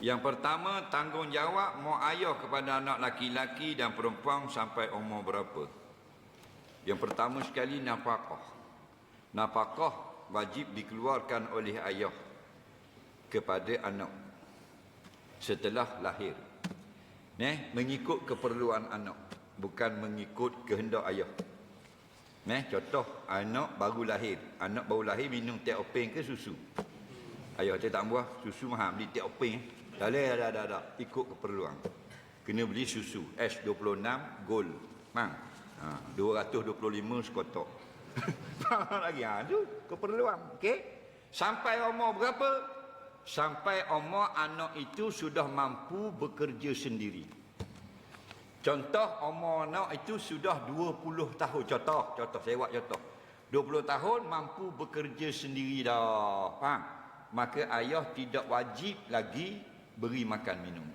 Yang pertama, tanggungjawab mak ayah kepada anak laki-laki dan perempuan sampai umur berapa? Yang pertama sekali, nafkah. Nafkah wajib dikeluarkan oleh ayah kepada anak setelah lahir. Mengikut keperluan anak, bukan mengikut kehendak ayah. Contoh, anak baru lahir. Anak baru lahir minum teh openg ke susu? Ayah tak buah, susu mahal, beli teh openg. Dah. Ikut keperluan. Kena beli susu S26 Gold. 225 sekotak. Lagi tu keperluan. Okey. Sampai umur berapa? Sampai umur anak itu sudah mampu bekerja sendiri. Contoh, umur anak itu sudah 20 tahun. Contoh, saya buat contoh. 20 tahun mampu bekerja sendiri dah. Faham? Maka ayah tidak wajib lagi beri makan minum.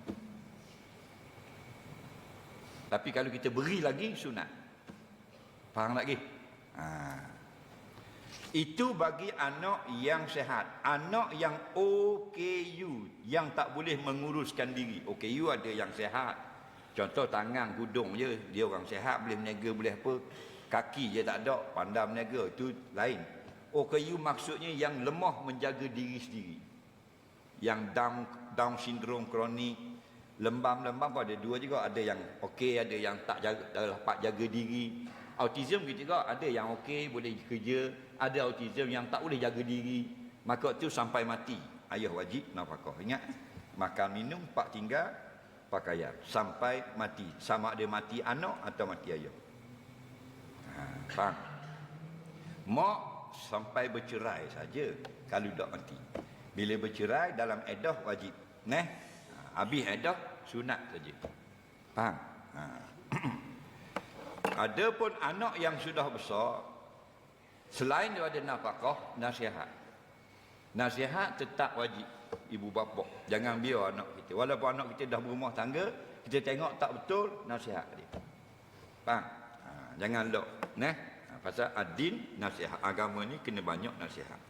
Tapi kalau kita beri lagi, sunat. Faham lagi? Itu bagi anak yang sehat. Anak yang OKU, yang tak boleh menguruskan diri. OKU ada yang sehat. Contoh, tangan, hudung je, dia orang sehat, boleh meniaga, boleh apa. Kaki je tak ada, pandai meniaga, itu lain. OKU maksudnya yang lemah menjaga diri sendiri. Yang Down syndrome kronik, lembam-lembam pun ada dua juga. Ada yang okey, ada yang tak dapat jaga diri. Autism gitu juga, ada yang okey boleh kerja, ada autism yang tak boleh jaga diri. Maka tu sampai mati ayah wajib nafkah. Ingat, makan minum, pak tinggal, pakaian sampai mati, sama ada mati anak atau mati ayah. Faham? Mak sampai bercerai saja kalau dah mati. Bila bercerai dalam iddah wajib. Habis iddah sunat saja. Faham? Adapun anak yang sudah besar, selain daripada nafkah, nasihat. Nasihat tetap wajib ibu bapa. Jangan biar anak kita, walaupun anak kita dah berumah tangga, kita tengok tak betul, nasihat dia. Faham? Jangan lock. Pasal adin, nasihat agama ni kena banyak nasihat.